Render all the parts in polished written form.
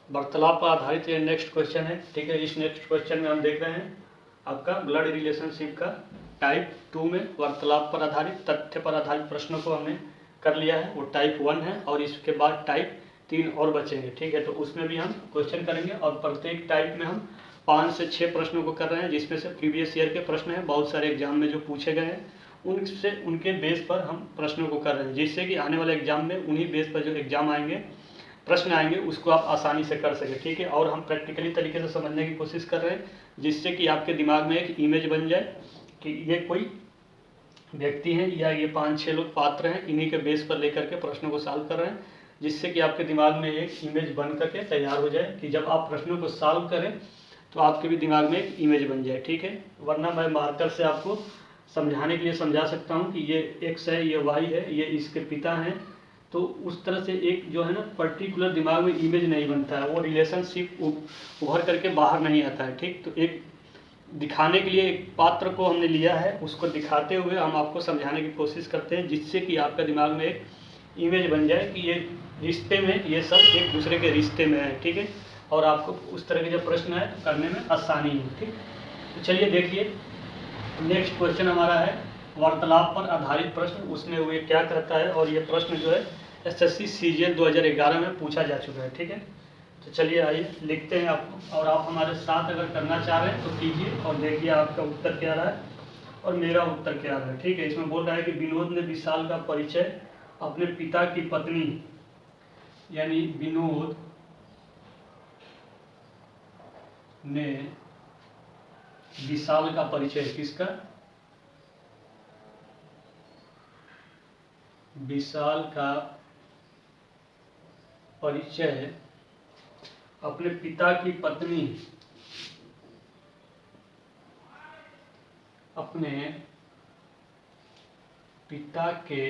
वार्तालाप पर आधारित ये नेक्स्ट क्वेश्चन है। ठीक है, इस नेक्स्ट क्वेश्चन में हम देख रहे हैं आपका ब्लड रिलेशनशिप का टाइप 2 में वार्तालाप पर आधारित तथ्य पर आधारित प्रश्नों को हमने कर लिया है, वो टाइप 1 है और इसके बाद टाइप 3 और बचेंगे। ठीक है, तो उसमें भी हम क्वेश्चन करेंगे और प्रत्येक टाइप में हम 5 से 6 प्रश्नों को कर रहे हैं, जिसमें से प्रीवियस ईयर के प्रश्न हैं, बहुत सारे एग्जाम में जो पूछे गए हैं उनसे उनके बेस पर हम प्रश्नों को कर रहे हैं, जिससे कि आने वाले एग्जाम में उन्हीं बेस पर जो एग्जाम आएंगे, प्रश्न आएंगे, उसको आप आसानी से कर सकें। ठीक है, और हम प्रैक्टिकली तरीके से समझने की कोशिश कर रहे हैं, जिससे कि आपके दिमाग में एक इमेज बन जाए कि ये कोई व्यक्ति हैं या ये 5-6 लोग पात्र हैं, इन्हीं के बेस पर लेकर के प्रश्नों को सॉल्व कर रहे हैं, जिससे कि आपके दिमाग में एक इमेज बन करके तैयार हो जाए कि जब आप प्रश्नों को सॉल्व करें तो आपके भी दिमाग में एक इमेज बन जाए। ठीक है, वरना मैं मार्कर से आपको समझाने के लिए समझा सकता हूँ कि ये एक्स है, ये वाई है, ये इसके पिता हैं, तो उस तरह से एक जो है ना पर्टिकुलर दिमाग में इमेज नहीं बनता है, वो रिलेशनशिप उभर करके बाहर नहीं आता है। ठीक, तो एक दिखाने के लिए एक पात्र को हमने लिया है, उसको दिखाते हुए हम आपको समझाने की कोशिश करते हैं, जिससे कि आपका दिमाग में एक इमेज बन जाए कि ये रिश्ते में, ये सब एक दूसरे के रिश्ते में है। ठीक है, और आपको उस तरह के जो प्रश्न है तो करने में आसानी है। ठीक, तो चलिए देखिए नेक्स्ट क्वेश्चन हमारा है वार्तालाप पर आधारित प्रश्न, उसमें वो क्या कहता है, और ये प्रश्न जो है एसएससी सीजीएल 2011 में पूछा जा चुका है। ठीक है, तो चलिए आइए लिखते हैं आपको, और आप हमारे साथ अगर करना चाह रहे हैं तो कीजिए और देखिए आपका उत्तर क्या रहा है और मेरा उत्तर क्या रहा है। ठीक है, इसमें बोल रहा है कि विनोद ने विशाल का परिचय अपने पिता की पत्नी, यानी विनोद ने विशाल का परिचय, किसका, विशाल का परिचय अपने पिता की पत्नी, अपने पिता के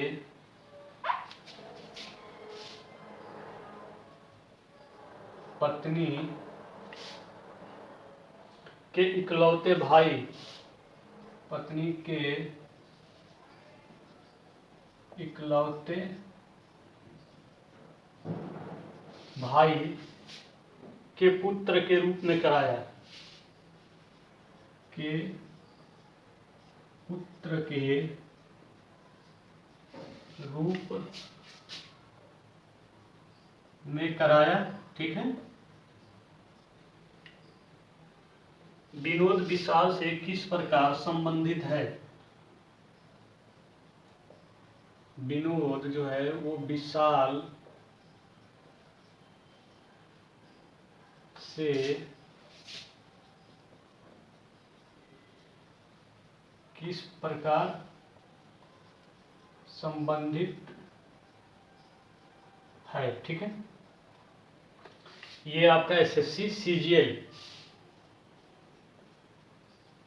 पत्नी के इकलौते भाई, पत्नी के इकलौते भाई के पुत्र के रूप में कराया, के पुत्र के रूप में कराया। ठीक है, विनोद विशाल से किस प्रकार संबंधित है, विनोद जो है वो विशाल से किस प्रकार संबंधित है। ठीक है, ये आपका एसएससी सीजीएल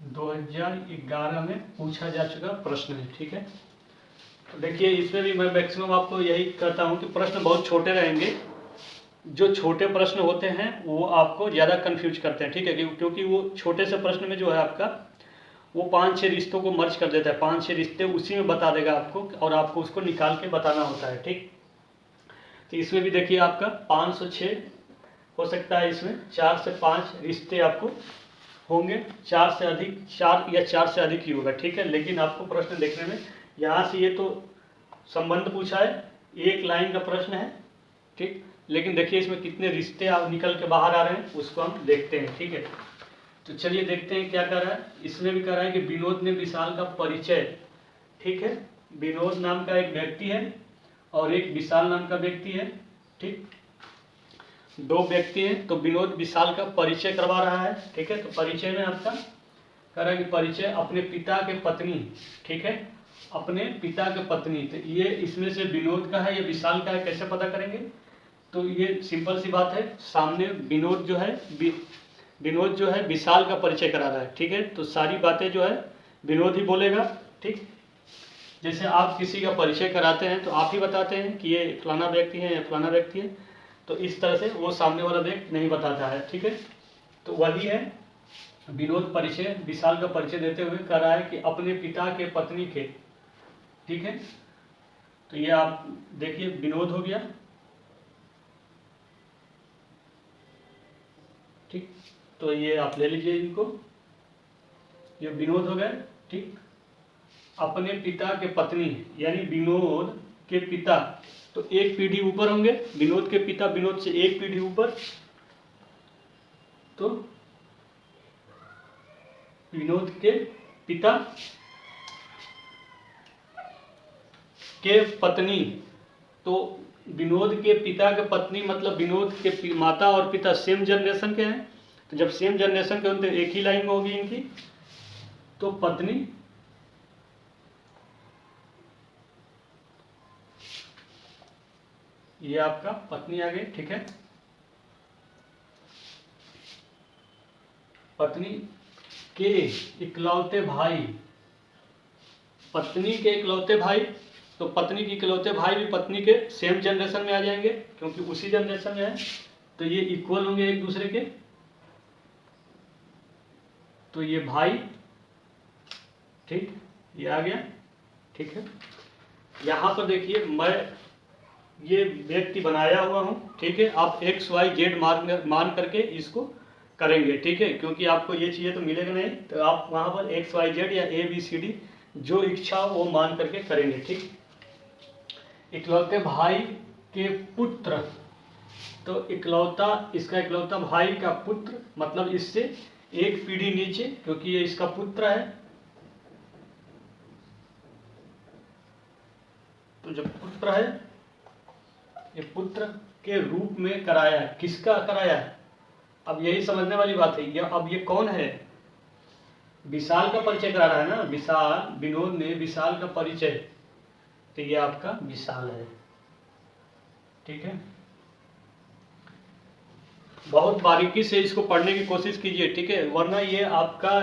2011 में पूछा जा चुका प्रश्न है। ठीक है, तो देखिए इसमें भी मैं मैक्सिमम आपको यही कहता हूं कि प्रश्न बहुत छोटे रहेंगे, जो छोटे प्रश्न होते हैं वो आपको ज़्यादा कंफ्यूज करते हैं। ठीक है, क्योंकि वो छोटे से प्रश्न में जो है आपका वो 5-6 रिश्तों को मर्ज कर देता है, 5-6 रिश्ते उसी में बता देगा आपको, और आपको उसको निकाल के बताना होता है। ठीक, तो इसमें भी देखिए आपका 506 हो सकता है, इसमें 4 से 5 रिश्ते आपको होंगे, 4 से अधिक, 4 या 4 से अधिक ही होगा। ठीक है, लेकिन आपको प्रश्न देखने में यहाँ से ये तो संबंध पूछा है, एक लाइन का प्रश्न है। ठीक, लेकिन देखिए इसमें कितने रिश्ते आप निकल के बाहर आ रहे हैं उसको हम देखते हैं। ठीक है, तो चलिए देखते हैं क्या कर रहा है। इसमें भी कर रहा है कि विनोद ने विशाल का परिचय, ठीक है, विनोद नाम का एक व्यक्ति है और एक विशाल नाम का व्यक्ति है। ठीक, दो व्यक्ति हैं, तो विनोद विशाल का परिचय करवा रहा है। ठीक है, तो परिचय में आपका कह रहा है कि परिचय अपने पिता के पत्नी, ठीक है, अपने पिता के पत्नी, तो ये इसमें से विनोद का है या विशाल का है, कैसे पता करेंगे, तो ये सिंपल सी बात है, सामने विनोद जो है विशाल का परिचय करा रहा है। ठीक है, तो सारी बातें जो है विनोद ही बोलेगा। ठीक, जैसे आप किसी का परिचय कराते हैं तो आप ही बताते हैं कि ये फलाना व्यक्ति है या फलाना व्यक्ति है, तो इस तरह से वो सामने वाला व्यक्ति नहीं बताता है। ठीक है, तो वही है विनोद परिचय, विशाल का परिचय देते हुए कह रहा है कि अपने पिता के पत्नी के। ठीक है, तो ये आप देखिए विनोद हो गया, ठीक, तो ये आप ले लीजिए इनको, ये विनोद हो गए। ठीक, अपने पिता के पत्नी यानी विनोद के पिता, तो एक पीढ़ी ऊपर होंगे, विनोद के पिता विनोद से एक पीढ़ी ऊपर, तो विनोद के पिता के पत्नी, तो विनोद के पिता के पत्नी मतलब विनोद के माता और पिता सेम जनरेशन के हैं, तो जब सेम जनरेशन के होते एक ही लाइन में होगी इनकी, तो पत्नी ये आपका पत्नी आ गई। ठीक है, पत्नी के इकलौते भाई, पत्नी के इकलौते भाई, तो पत्नी के इकलौते भाई भी पत्नी के सेम जनरेशन में आ जाएंगे क्योंकि उसी जनरेशन में है, तो ये इक्वल होंगे एक दूसरे के, तो ये भाई। ठीक, ये आ गया। ठीक है, यहाँ पर देखिए मैं ये व्यक्ति बनाया हुआ हूँ। ठीक है, आप एक्स वाई जेड मान करके इसको करेंगे। ठीक है, क्योंकि आपको ये चाहिए तो मिलेगा नहीं, तो आप वहाँ पर एक्स वाई जेड या ए बी सी डी जो इच्छा हो वो मान करके करेंगे। ठीक, इकलौते भाई के पुत्र, तो इकलौता, इसका इकलौता भाई का पुत्र मतलब इससे एक पीढ़ी नीचे, क्योंकि ये इसका पुत्र है, तो जब पुत्र है, ये पुत्र के रूप में कराया, किसका कराया? अब यही समझने वाली बात है। ये अब ये कौन है? विशाल का परिचय करा रहा है ना, विशाल, विनोद ने विशाल का परिचय, तो ये आपका विशाल है। ठीक है, बहुत बारीकी से इसको पढ़ने की कोशिश कीजिए। ठीक है, वरना ये आपका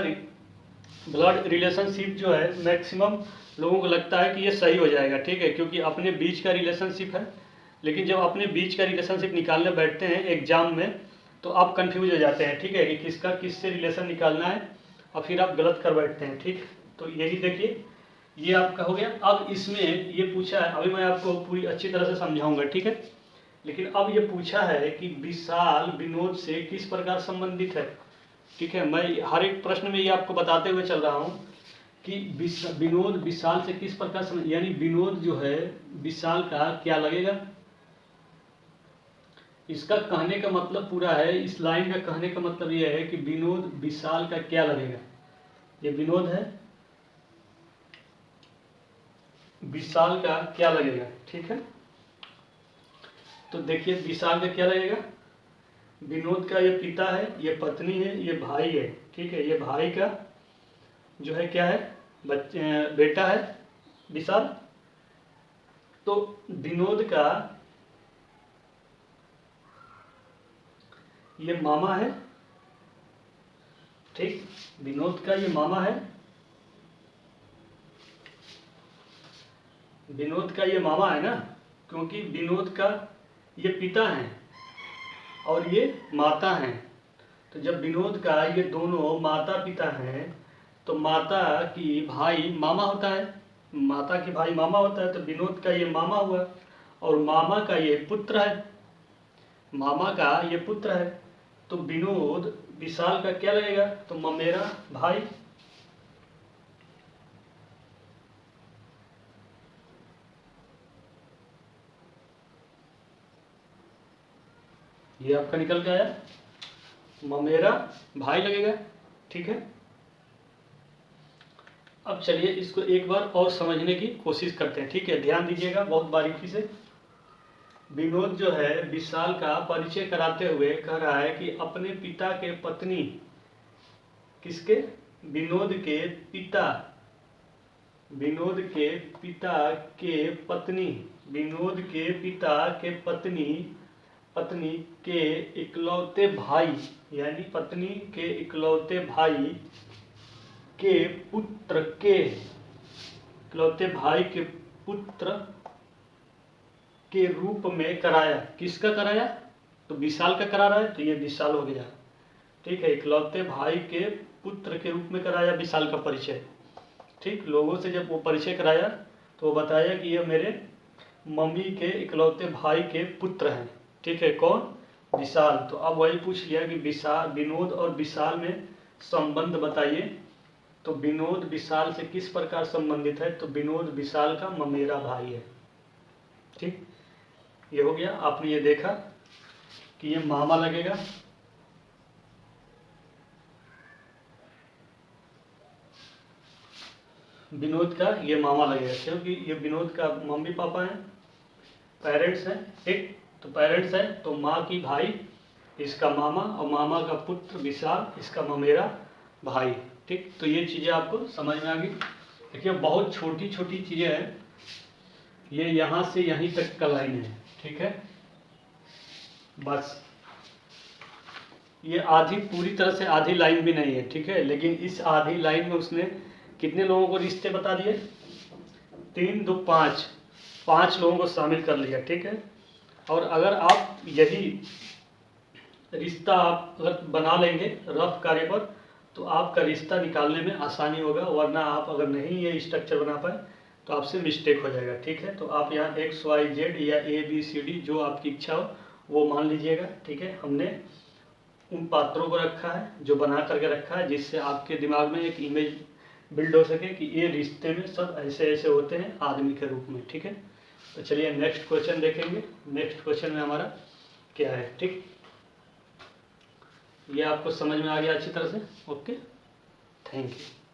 ब्लड रिलेशनशिप जो है मैक्सिमम लोगों को लगता है कि ये सही हो जाएगा। ठीक है, क्योंकि अपने बीच का रिलेशनशिप है, लेकिन जब अपने बीच का रिलेशनशिप निकालने बैठते हैं एग्जाम में तो आप कंफ्यूज हो जाते हैं। ठीक है, कि किसका किससे रिलेशन निकालना है और फिर आप गलत कर बैठते हैं। ठीक, तो यही देखिए ये आपका हो गया। अब इसमें ये पूछा है, अभी मैं आपको पूरी अच्छी तरह से समझाऊंगा। ठीक है, लेकिन अब ये पूछा है कि विशाल विनोद से किस प्रकार संबंधित है। ठीक है, मैं हर एक प्रश्न में ये आपको बताते हुए चल रहा हूँ कि विनोद विशाल से किस प्रकार, यानी विनोद जो है विशाल का क्या लगेगा। इसका कहने का मतलब पूरा है, इस लाइन का कहने का मतलब यह है कि विनोद विशाल का क्या लगेगा। ये विनोद है, विशाल का क्या लगेगा। ठीक है, तो देखिए विशाल का क्या लगेगा, विनोद का ये पिता है, ये पत्नी है, ये भाई है। ठीक है, ये भाई का जो है क्या है, बेटा है विशाल, तो विनोद का ये मामा है। ठीक, विनोद का ये मामा है, विनोद का ये मामा है ना, क्योंकि विनोद का ये पिता है और ये माता हैं, तो जब विनोद का ये दोनों माता पिता हैं तो माता की भाई मामा होता है, माता की भाई मामा होता है, तो विनोद का ये मामा हुआ और मामा का ये पुत्र है, मामा का ये पुत्र है, तो विनोद विशाल का क्या लगेगा, तो ममेरा भाई। ये आपका निकल के आया, ममेरा भाई लगेगा। ठीक है, अब चलिए इसको एक बार और समझने की कोशिश करते हैं। ठीक है, ध्यान दीजिएगा बहुत बारीकी से। विनोद जो है विशाल का परिचय कराते हुए कह रहा है कि अपने पिता के पत्नी, किसके, विनोद के पिता, विनोद के पिता के पत्नी, विनोद के पिता के पत्नी, पत्नी के इकलौते भाई, यानी पत्नी के इकलौते भाई के पुत्र के, इकलौते भाई के पुत्र के रूप में कराया। किसका कराया, तो विशाल का करा रहा है, तो ये विशाल हो गया। ठीक है, इकलौते भाई के पुत्र के रूप में कराया विशाल का परिचय। ठीक, लोगों से जब वो परिचय कराया तो वो बताया कि ये मेरे मम्मी के इकलौते भाई के पुत्र हैं। ठीक है, कौन, विशाल, तो अब वही पूछ लिया कि विशाल, विनोद और विशाल में संबंध बताइए। तो विनोद विशाल से किस प्रकार संबंधित है, तो विनोद विशाल का ममेरा भाई है। ठीक, ये हो गया। आपने ये देखा कि ये मामा लगेगा, विनोद का ये मामा लगेगा, क्योंकि ये विनोद का मम्मी पापा हैं, पेरेंट्स हैं। ठीक, तो पेरेंट्स है तो माँ की भाई इसका मामा, और मामा का पुत्र विशाल इसका ममेरा भाई। ठीक, तो ये चीज़ें आपको समझ में आ गई। देखिए बहुत छोटी छोटी चीज़ें हैं, ये यहाँ से यहीं तक का लाइन है। ठीक है, बस ये आधी, पूरी तरह से आधी लाइन भी नहीं है। ठीक है, लेकिन इस आधी लाइन में उसने कितने लोगों को रिश्ते बता दिए, 3 2 5, 5 लोगों को शामिल कर लिया। ठीक है, और अगर आप यही रिश्ता आप अगर बना लेंगे रफ कार्य पर, तो आपका रिश्ता निकालने में आसानी होगा, वरना आप अगर नहीं ये स्ट्रक्चर बना पाए तो आपसे मिस्टेक हो जाएगा। ठीक है, तो आप यहाँ XYZ या ABCD जो आपकी इच्छा हो वो मान लीजिएगा। ठीक है, हमने उन पात्रों को रखा है जो बना करके रखा है, जिससे आपके दिमाग में एक इमेज बिल्ड हो सके कि ये रिश्ते में सब ऐसे ऐसे होते हैं आदमी के रूप में। ठीक है, तो चलिए नेक्स्ट क्वेश्चन देखेंगे। नेक्स्ट क्वेश्चन में हमारा क्या है। ठीक, ये आपको समझ में आ गया अच्छी तरह से। Okay, thank you.